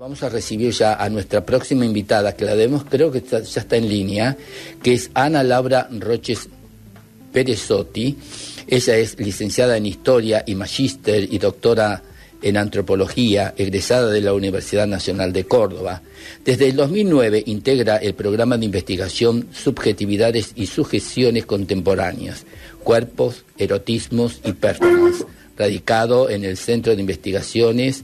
Vamos a recibir ya a nuestra próxima invitada, que la vemos, creo que ya está en línea, que es Ana Laura Roches Perezotti. Ella es licenciada en Historia y Magíster y doctora en Antropología, egresada de la Universidad Nacional de Córdoba. Desde el 2009 integra el programa de investigación Subjetividades y Sugestiones Contemporáneas, Cuerpos, Erotismos y Performance, radicado en el Centro de Investigaciones.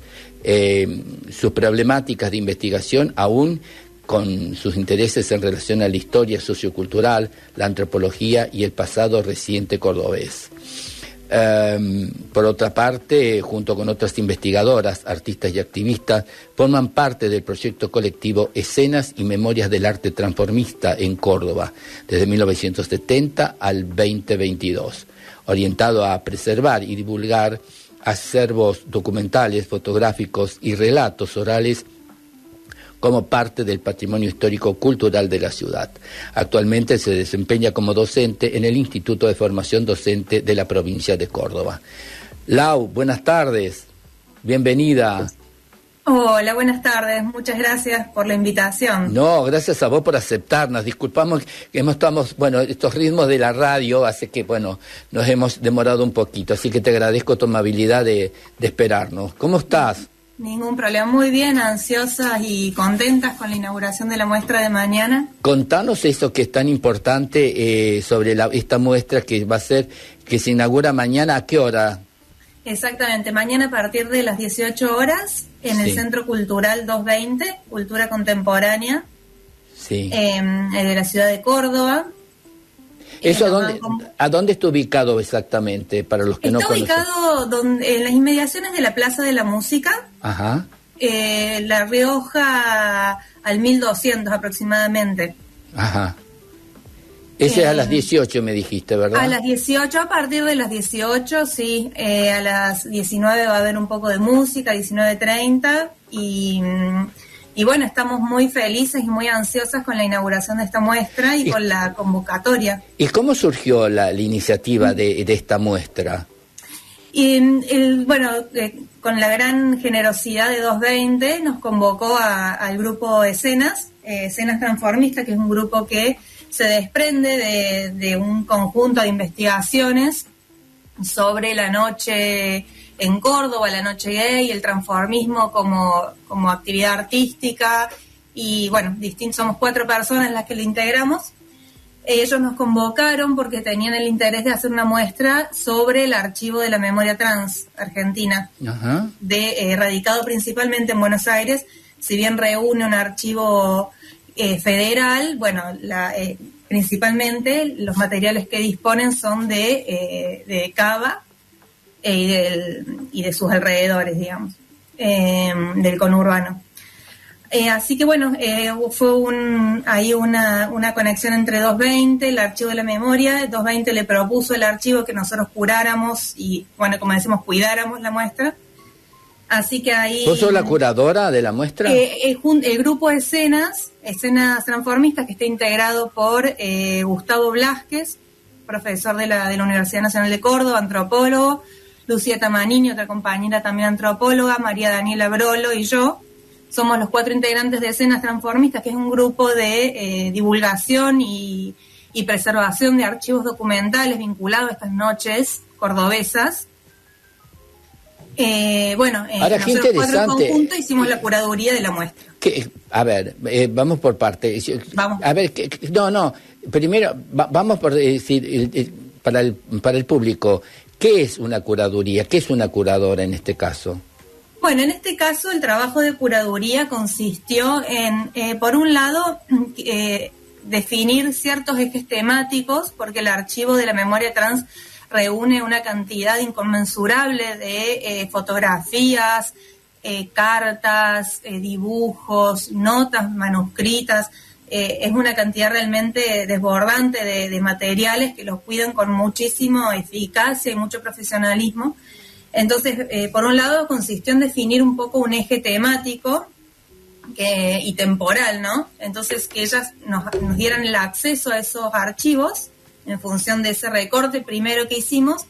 Sus problemáticas de investigación, aún con sus intereses en relación a la historia sociocultural, la antropología y el pasado reciente cordobés. Por otra parte, junto con otras investigadoras, artistas y activistas, forman parte del proyecto colectivo Escenas y Memorias del Arte Transformista en Córdoba, desde 1970 al 2022, orientado a preservar y divulgar acervos documentales, fotográficos y relatos orales como parte del patrimonio histórico-cultural de la ciudad. Actualmente se desempeña como docente en el Instituto de Formación Docente de la provincia de Córdoba. Lau, buenas tardes, bienvenida. Hola, buenas tardes, muchas gracias por la invitación. No, gracias a vos por aceptarnos. Disculpamos que estos ritmos de la radio hace que, nos hemos demorado un poquito, así que te agradezco tu amabilidad de esperarnos. ¿Cómo estás? Ningún problema, muy bien, ansiosas y contentas con la inauguración de la muestra de mañana. Contanos eso que es tan importante sobre esta muestra que se inaugura mañana, ¿a qué hora? Exactamente, mañana a partir de las 18 horas en el Centro Cultural 220, Cultura Contemporánea, de la ciudad de Córdoba. ¿Eso a dónde está ubicado exactamente, para los que no conocen? Está ubicado en las inmediaciones de la Plaza de la Música, Ajá. La Rioja al 1200 aproximadamente. Ajá. Ese es a las 18 me dijiste, ¿verdad? A las 18, a partir de las 18, sí. A las 19 va a haber un poco de música, 19:30. Y bueno, estamos muy felices y muy ansiosas con la inauguración de esta muestra y con la convocatoria. ¿Y cómo surgió la iniciativa de esta muestra? Con la gran generosidad de 220 nos convocó al grupo Escenas Transformistas, que es un grupo que se desprende de un conjunto de investigaciones sobre la noche en Córdoba, la noche gay, el transformismo como actividad artística, y somos 4 personas las que lo integramos. Ellos nos convocaron porque tenían el interés de hacer una muestra sobre el archivo de la memoria trans argentina, Ajá. Radicado principalmente en Buenos Aires. Si bien reúne un archivo federal, principalmente los materiales que disponen son de Cava y de sus alrededores, digamos, del conurbano. Así que fue una conexión entre 220, el archivo de la memoria. 220 le propuso el archivo que nosotros curáramos y, como decimos, cuidáramos la muestra. Así que ahí... ¿Vos sos la curadora de la muestra? El grupo Escenas Transformistas, que está integrado por Gustavo Blasquez, profesor de la Universidad Nacional de Córdoba, antropólogo, Lucía Tamanini, otra compañera también antropóloga, María Daniela Brolo y yo. Somos los 4 integrantes de Escenas Transformistas, que es un grupo de divulgación y preservación de archivos documentales vinculados a estas noches cordobesas. Ahora, qué nosotros 4 en interesante. conjunto hicimos la curaduría de la muestra. Vamos por parte. Vamos. A ver, primero vamos por decir, para el público, ¿qué es una curaduría? ¿Qué es una curadora en este caso? Bueno, en este caso el trabajo de curaduría consistió en, por un lado, definir ciertos ejes temáticos, porque el archivo de la memoria trans reúne una cantidad inconmensurable de fotografías, cartas, dibujos, notas manuscritas. Es una cantidad realmente desbordante de materiales que los cuidan con muchísima eficacia y mucho profesionalismo. Entonces, por un lado, consistió en definir un poco un eje temático y temporal, ¿no? Entonces, que ellas nos dieran el acceso a esos archivos en función de ese recorte primero que hicimos,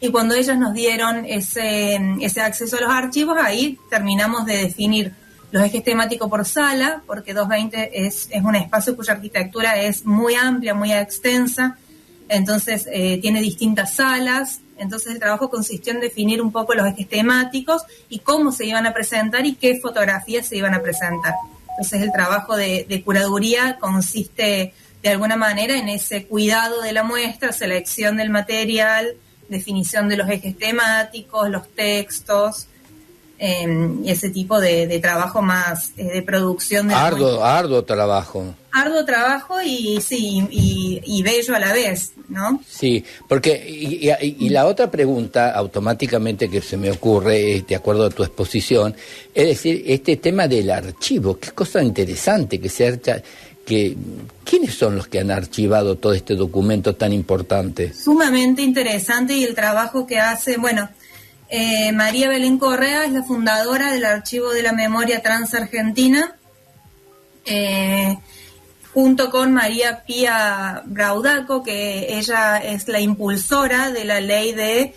y cuando ellas nos dieron ese acceso a los archivos, ahí terminamos de definir los ejes temáticos por sala, porque 220 es un espacio cuya arquitectura es muy amplia, muy extensa, entonces tiene distintas salas. Entonces el trabajo consistió en definir un poco los ejes temáticos y cómo se iban a presentar y qué fotografías se iban a presentar. Entonces el trabajo de curaduría consiste de alguna manera en ese cuidado de la muestra, selección del material, definición de los ejes temáticos, los textos, y ese tipo de trabajo más de producción. Arduo trabajo. Arduo trabajo y sí, y bello a la vez, ¿no? Sí, porque y la otra pregunta automáticamente que se me ocurre, de acuerdo a tu exposición, es decir, este tema del archivo, qué cosa interesante que se ¿quiénes son los que han archivado todo este documento tan importante? Sumamente interesante, y el trabajo que hace, María Belén Correa es la fundadora del Archivo de la Memoria Trans Argentina, junto con María Pía Braudaco, que ella es la impulsora de la ley de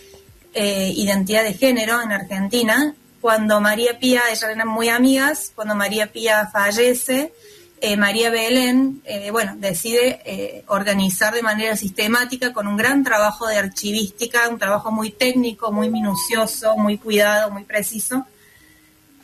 identidad de género en Argentina. Cuando María Pía, ellas eran muy amigas, cuando María Pía fallece, María Belén, decide organizar de manera sistemática, con un gran trabajo de archivística, un trabajo muy técnico, muy minucioso, muy cuidado, muy preciso.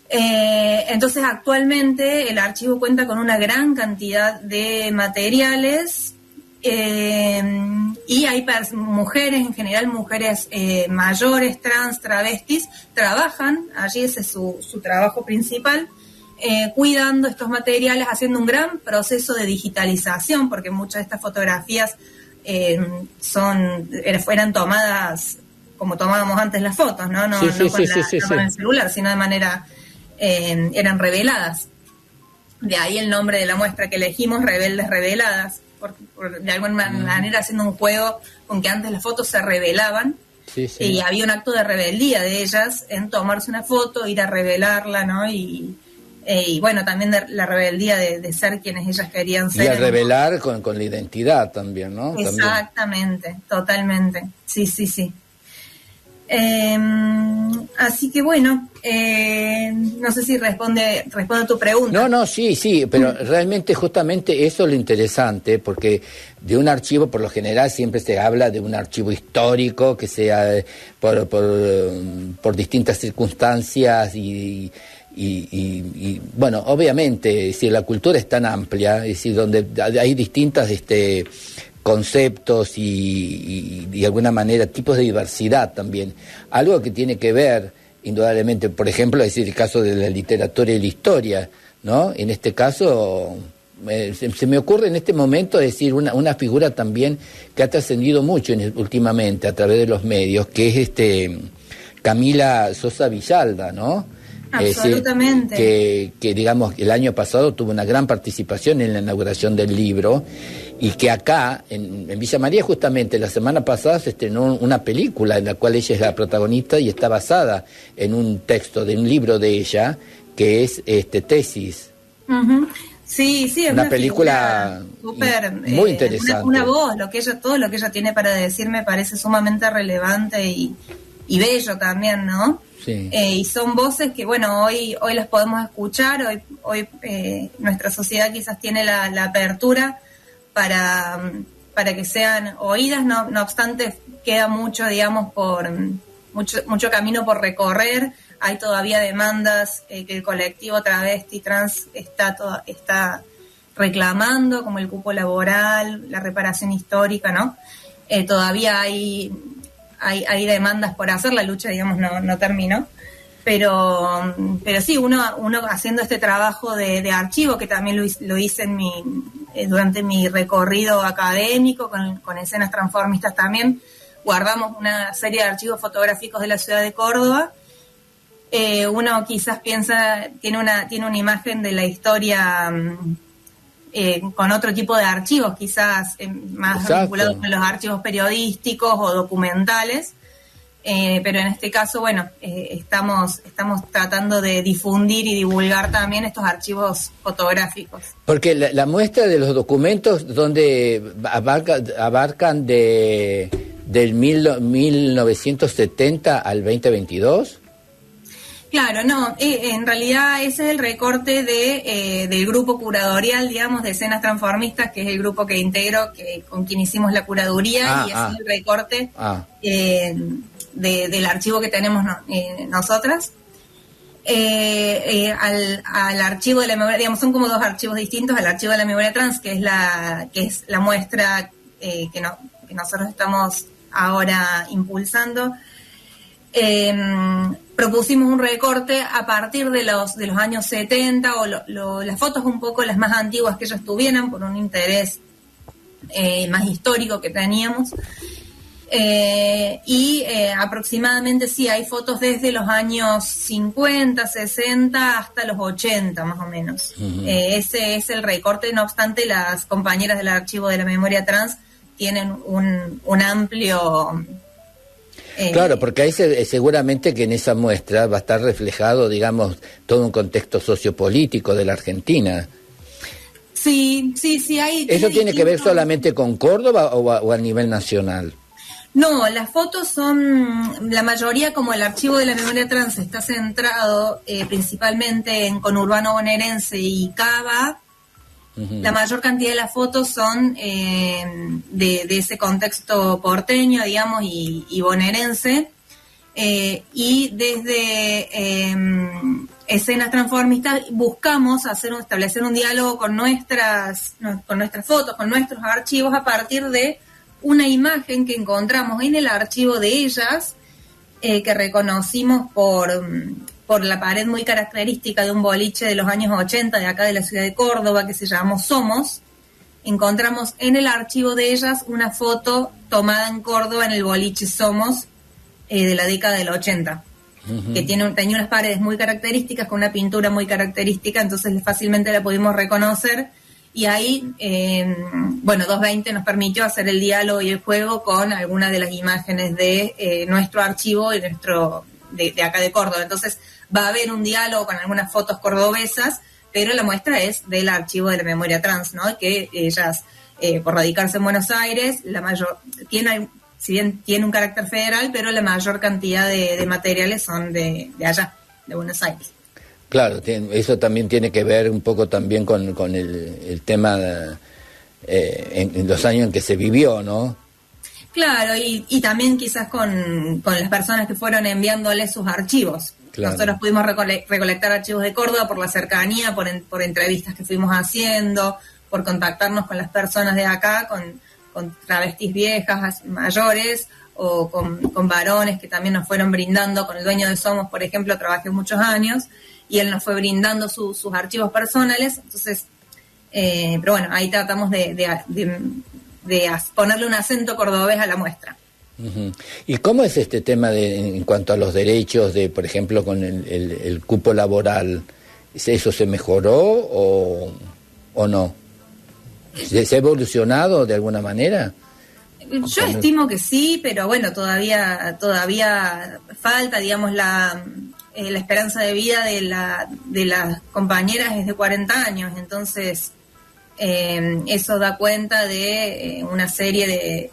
Entonces, actualmente el archivo cuenta con una gran cantidad de materiales, y hay mujeres, en general mujeres mayores, trans, travestis, trabajan, allí ese es su trabajo principal, cuidando estos materiales, haciendo un gran proceso de digitalización, porque muchas de estas fotografías eran tomadas como tomábamos antes las fotos, no con el celular, sino de manera, eran reveladas. De ahí el nombre de la muestra que elegimos, Rebeldes Reveladas, de alguna manera haciendo un juego con que antes las fotos se revelaban. Y había un acto de rebeldía de ellas en tomarse una foto, ir a revelarla, ¿no? Y también de la rebeldía de ser quienes ellas querían ser. Y a revelar con la identidad también, ¿no? Exactamente, también. Totalmente. Sí. Así que no sé si responde a tu pregunta. No, sí, pero realmente justamente eso es lo interesante, porque de un archivo por lo general siempre se habla de un archivo histórico que sea por distintas circunstancias y obviamente, si la cultura es tan amplia, es decir, donde hay distintas conceptos y de alguna manera tipos de diversidad también, algo que tiene que ver indudablemente, por ejemplo, es decir, el caso de la literatura y la historia, ¿no? En este caso se me ocurre en este momento decir una figura también que ha trascendido mucho últimamente a través de los medios, que es Camila Sosa Villalba, ¿no? Absolutamente. Que digamos, el año pasado tuvo una gran participación en la inauguración del libro, y que acá, en Villa María, justamente la semana pasada se estrenó una película en la cual ella es la protagonista y está basada en un texto de un libro de ella, que es Tesis. Uh-huh. Sí, es una película súper muy interesante. Una voz, todo lo que ella tiene para decir me parece sumamente relevante y bello también, ¿no? Sí. Y son voces que, hoy las podemos escuchar, hoy nuestra sociedad quizás tiene la apertura para que sean oídas, no obstante queda mucho, digamos, mucho camino por recorrer. Hay todavía demandas que el colectivo travesti trans está reclamando, como el cupo laboral, la reparación histórica, ¿no? Todavía hay demandas por hacer, la lucha, digamos, no terminó. Pero sí, uno haciendo este trabajo de archivo, que también lo hice durante mi recorrido académico, con escenas transformistas también, guardamos una serie de archivos fotográficos de la ciudad de Córdoba. Uno quizás piensa, tiene una imagen de la historia con otro tipo de archivos, quizás más vinculados con los archivos periodísticos o documentales. Pero en este caso, estamos tratando de difundir y divulgar también estos archivos fotográficos. Porque la muestra de los documentos, donde abarcan del 1970 al 2022. Claro, no, en realidad ese es el recorte del grupo curadorial, digamos, de escenas transformistas, que es el grupo que integro, con quien hicimos la curaduría, y ese es el recorte del archivo que tenemos nosotras. Al archivo de la memoria, digamos, son como dos archivos distintos, al archivo de la memoria trans, que es la muestra que nosotros estamos ahora impulsando. Propusimos un recorte a partir de los años 70 o las fotos un poco las más antiguas que ellos tuvieran por un interés más histórico que teníamos. Aproximadamente sí, hay fotos desde los años 50, 60 hasta los 80 más o menos. Ese es el recorte, no obstante las compañeras del archivo de la memoria trans tienen un amplio... Claro, porque ahí seguramente que en esa muestra va a estar reflejado, digamos, todo un contexto sociopolítico de la Argentina. Sí, hay... ¿Eso tiene que ver solamente con Córdoba o a nivel nacional? No, las fotos son, la mayoría, como el archivo de la memoria trans está centrado principalmente en conurbano bonaerense y Cava. La mayor cantidad de las fotos son de ese contexto porteño, digamos, y bonaerense. Y desde escenas transformistas buscamos establecer un diálogo con nuestras fotos, con nuestros archivos, a partir de una imagen que encontramos en el archivo de ellas, que reconocimos por la pared muy característica de un boliche de los años 80 de acá de la ciudad de Córdoba, que se llamó Somos. Encontramos en el archivo de ellas una foto tomada en Córdoba en el boliche Somos de la década del 80, que tenía unas paredes muy características, con una pintura muy característica, entonces fácilmente la pudimos reconocer. Y ahí, 220 nos permitió hacer el diálogo y el juego con algunas de las imágenes de nuestro archivo y de acá de Córdoba. Entonces va a haber un diálogo con algunas fotos cordobesas, pero la muestra es del archivo de la memoria trans, ¿no? Que ellas, por radicarse en Buenos Aires, si bien tiene un carácter federal, pero la mayor cantidad de materiales son de allá, de Buenos Aires. Claro, eso también tiene que ver un poco también con el tema en los años en que se vivió, ¿no? Claro, y también quizás con las personas que fueron enviándoles sus archivos. Claro. Nosotros pudimos recolectar archivos de Córdoba por la cercanía, por entrevistas que fuimos haciendo, por contactarnos con las personas de acá, con travestis viejas, mayores, o con varones que también nos fueron brindando. Con el dueño de Somos, por ejemplo, trabajé muchos años, y él nos fue brindando sus archivos personales. Entonces, pero bueno, ahí tratamos de ponerle un acento cordobés a la muestra. Uh-huh. ¿Y cómo es este tema en cuanto a los derechos por ejemplo, con el cupo laboral? ¿Eso se mejoró o no? ¿Se ha evolucionado de alguna manera? Yo estimo que sí, pero bueno, todavía falta, digamos, la esperanza de vida de las compañeras es de 40 años, entonces eso da cuenta de una serie de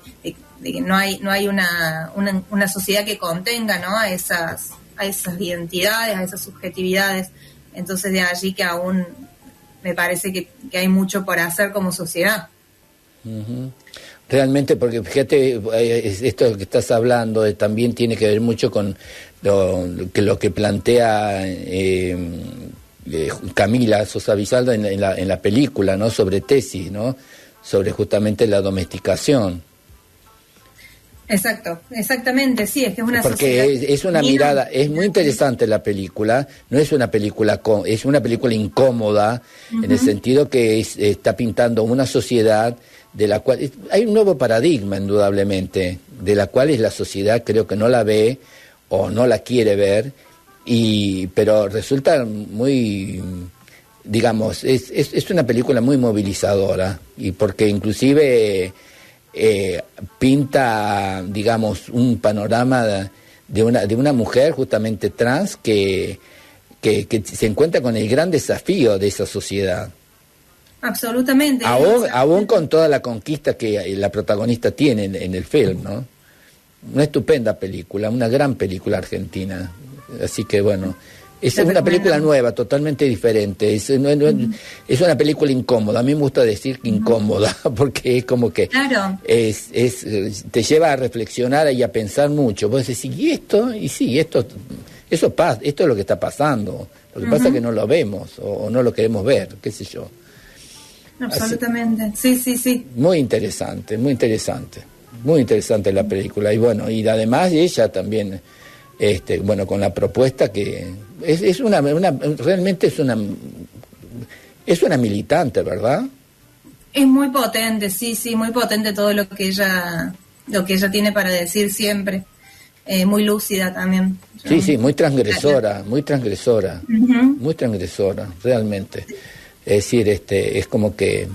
que no hay una sociedad que contenga, ¿no?, a esas identidades, a esas subjetividades. Entonces de allí que aún me parece que hay mucho por hacer como sociedad. Uh-huh. Realmente, porque fíjate, esto que estás hablando también tiene que ver mucho con lo que plantea Camila Sosa Visaldo en la película, ¿no?, sobre Tesis, ¿no?, sobre justamente la domesticación. Exactamente, sí, es que es una porque sociedad... es una mirada, es muy interesante la película, no es una película, es una película incómoda, uh-huh, en el sentido que está pintando una sociedad de la cual hay un nuevo paradigma, indudablemente, de la cual es la sociedad, creo que no la ve o no la quiere ver, pero resulta muy, digamos, es una película muy movilizadora, y porque inclusive pinta, digamos, un panorama de una mujer justamente trans que se encuentra con el gran desafío de esa sociedad. Absolutamente. Aún con toda la conquista que la protagonista tiene en el film, ¿no? Una estupenda película, una gran película argentina. Así que bueno, Es una película nueva, totalmente diferente. Es una película incómoda. A mí me gusta decir que incómoda, porque es como que claro. Te lleva a reflexionar y a pensar mucho. Vos decís, ¿y esto? Y sí, esto es lo que está pasando. Lo que pasa es que no lo vemos o no lo queremos ver, qué sé yo. Absolutamente, sí. Muy interesante, muy interesante. Muy interesante la película. Y bueno, y además ella también, bueno, con la propuesta que realmente es una militante, ¿verdad? Es muy potente, sí, muy potente todo lo que ella tiene para decir siempre. Muy lúcida también. Sí, muy transgresora, muy transgresora, realmente. Es decir, es como que,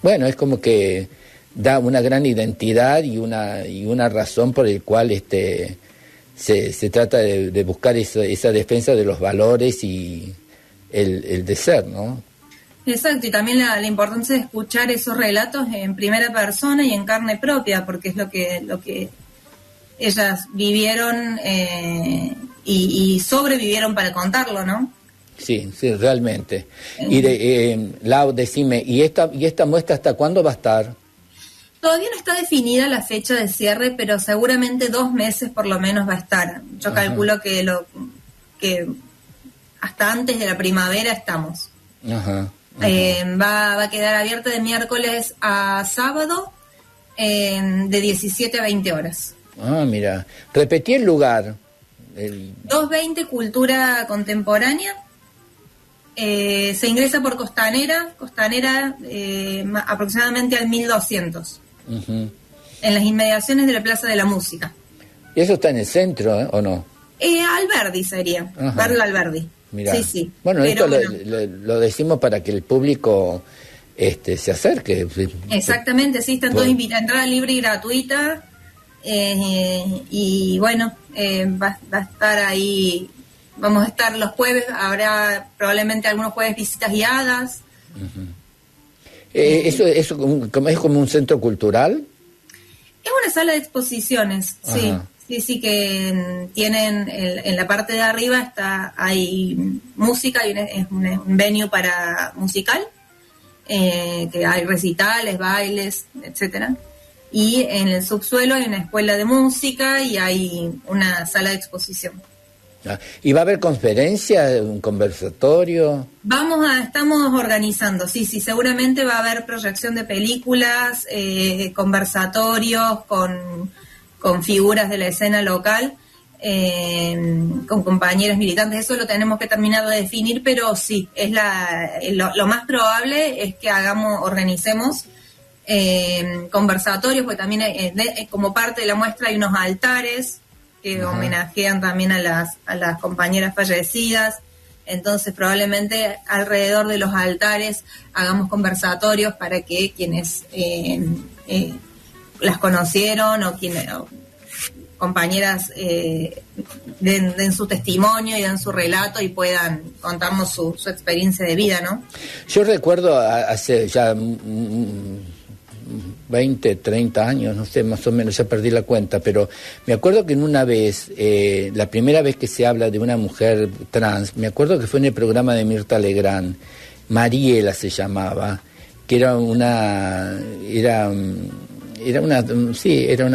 bueno, es como que da una gran identidad y una razón por el cual se trata de buscar esa defensa de los valores y el de ser, ¿no? Exacto, y también la importancia de escuchar esos relatos en primera persona y en carne propia, porque es lo que ellas vivieron y sobrevivieron para contarlo, ¿no? Sí, realmente. Y Lau, decime, ¿y esta muestra hasta cuándo va a estar? Todavía no está definida la fecha de cierre, pero seguramente 2 meses por lo menos va a estar. Yo calculo que hasta antes de la primavera estamos. Va a quedar abierta de miércoles a sábado de 17 a 20 horas. Ah, mira. Repetí el lugar. 220 Cultura Contemporánea. Se ingresa por Costanera aproximadamente al 1200. En las inmediaciones de la Plaza de la Música. ¿Y eso está en el centro, o no? Alberdi sería, Barrio Alberdi. Mirá. Sí. Bueno, esto lo decimos para que el público se acerque. Exactamente, sí, están todos invitados, entrada libre y gratuita. Y bueno, va a estar ahí, vamos a estar los jueves, habrá probablemente algunos jueves visitas guiadas. ¿Eso es como un centro cultural? Es una sala de exposiciones, sí, que tienen en la parte de arriba hay música, es un venue para musical, que hay recitales, bailes, etcétera. Y en el subsuelo hay una escuela de música y hay una sala de exposición. ¿Y va a haber conferencias, un conversatorio? Estamos organizando, sí, seguramente va a haber proyección de películas, conversatorios con figuras de la escena local, con compañeros militantes. Eso lo tenemos que terminar de definir, pero sí, es lo más probable es que organicemos conversatorios, porque también como parte de la muestra hay unos altares que homenajean también a las compañeras fallecidas. Entonces probablemente alrededor de los altares hagamos conversatorios para que quienes las conocieron o compañeras den su testimonio y den su relato y puedan contarnos su experiencia de vida, ¿no? Yo recuerdo hace ya 20, 30 años, no sé, más o menos, ya perdí la cuenta, pero me acuerdo que en una vez, la primera vez que se habla de una mujer trans, me acuerdo que fue en el programa de Mirta Legrand, Mariela se llamaba, que era una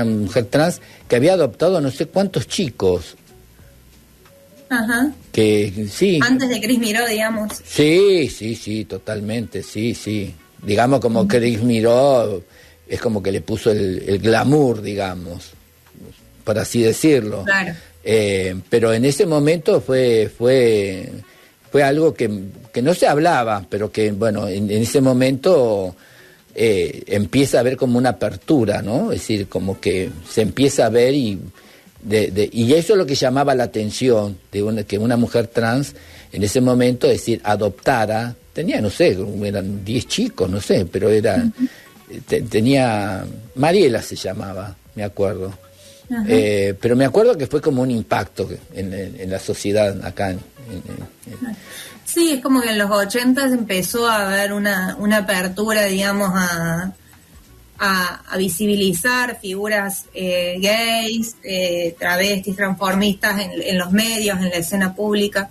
mujer trans que había adoptado no sé cuántos chicos. Que sí. Antes de Cris Miró, digamos. Sí, totalmente, sí. Digamos como Cris Miró es como que le puso el glamour, digamos, por así decirlo. Claro. Pero en ese momento fue algo que no se hablaba, pero que, bueno, en ese momento empieza a haber como una apertura, ¿no? Es decir, como que se empieza a ver y eso es lo que llamaba la atención, que una mujer trans en ese momento, es decir, adoptara, tenía, no sé, eran 10 chicos, no sé, pero tenía, Mariela se llamaba, me acuerdo. Pero me acuerdo que fue como un impacto en la sociedad acá. Sí, es como que en los 80 empezó a haber una apertura, digamos, a visibilizar figuras gays, travestis, transformistas en los medios, en la escena pública.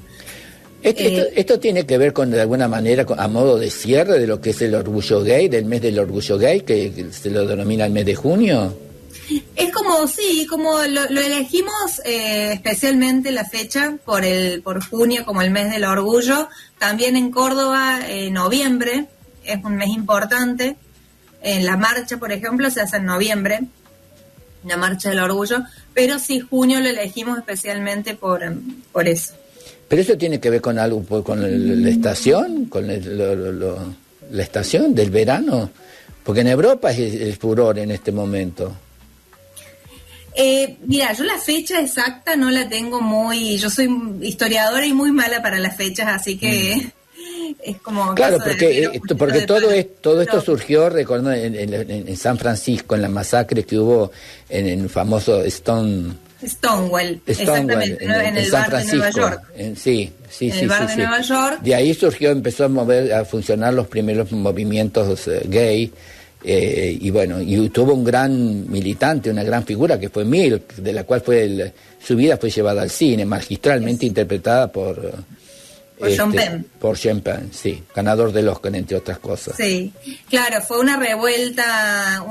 Esto tiene que ver con, de alguna manera, a modo de cierre de lo que es el orgullo gay, del mes del orgullo gay, que se lo denomina el mes de junio. Es como, sí, como lo elegimos especialmente la fecha por junio como el mes del orgullo. También en Córdoba, noviembre, es un mes importante. En la marcha, por ejemplo, se hace en noviembre, la marcha del orgullo, pero sí, junio lo elegimos especialmente por eso. Pero eso tiene que ver con algo, con la estación, con la estación del verano, porque en Europa es el furor en este momento. Mira, yo la fecha exacta no la tengo yo soy historiadora y muy mala para las fechas, así que es como... Claro, porque todo esto surgió, recuerdo, en San Francisco, en la masacre que hubo en el famoso Stonewall, exactamente, en el San bar Francisco, de Nueva York. Sí. Nueva York. De ahí empezó a funcionar los primeros movimientos gay, y tuvo un gran militante, una gran figura que fue Milk, de la cual su vida fue llevada al cine, magistralmente interpretada por Sean Penn. Por Sean Penn, sí, ganador del Oscar, entre otras cosas. Sí, claro, fue una revuelta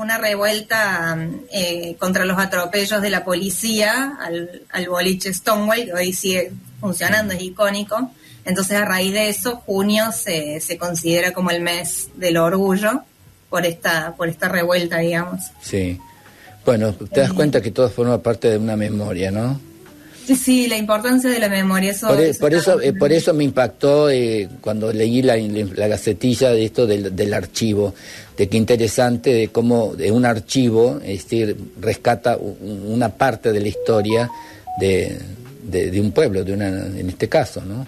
contra los atropellos de la policía al boliche Stonewall, que hoy sigue funcionando, es icónico. Entonces, a raíz de eso, junio se considera como el mes del orgullo por esta revuelta, digamos. Sí. Bueno, te das cuenta que todo forma parte de una memoria, ¿no? Sí, la importancia de la memoria. Por eso me impactó cuando leí la gacetilla de esto del archivo, de qué interesante de cómo de un archivo, es decir, rescata una parte de la historia de un pueblo, en este caso, ¿no?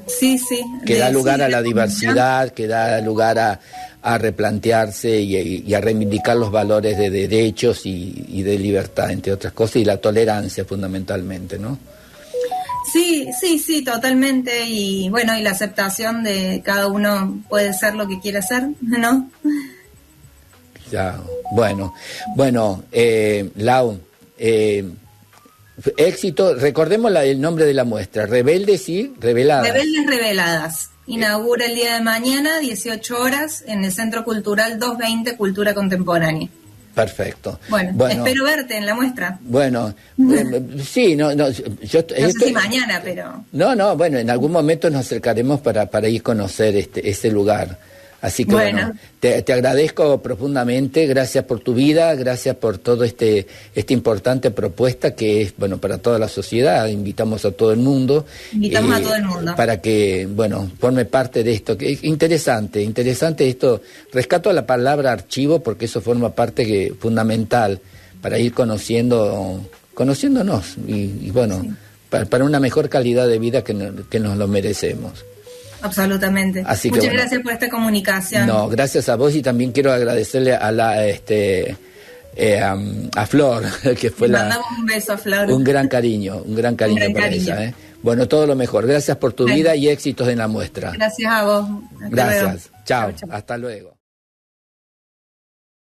Sí. Que da lugar a la diversidad, que da lugar a replantearse y a reivindicar los valores de derechos y de libertad, entre otras cosas, y la tolerancia fundamentalmente, ¿no? Sí, totalmente. Y bueno, y la aceptación de cada uno puede ser lo que quiera ser, ¿no? Ya, bueno, Lau, éxito, recordemos el nombre de la muestra, Rebeldes y Reveladas. Rebeldes Reveladas. Inaugura el día de mañana, 18 horas, en el Centro Cultural 220 Cultura Contemporánea. Perfecto. Bueno, espero verte en la muestra. Bueno, sí, no sé si mañana, pero... No, bueno, en algún momento nos acercaremos para ir a conocer ese lugar. Así que bueno, te agradezco profundamente, gracias por tu vida, gracias por todo esta importante propuesta que es, para toda la sociedad, invitamos a todo el mundo. Invitamos a todo el mundo. Para que, forme parte de esto, que es interesante esto, rescato la palabra archivo porque eso forma parte fundamental para ir conociéndonos y sí. para una mejor calidad de vida que nos lo merecemos. Absolutamente. Muchas gracias por esta comunicación. No, gracias a vos y también quiero agradecerle a a Flor, que fue mandamos un beso a Flor. Un gran cariño para ella. Bueno, todo lo mejor. Gracias por tu vida y éxitos en la muestra. Gracias a vos. Gracias. Chao. Hasta luego.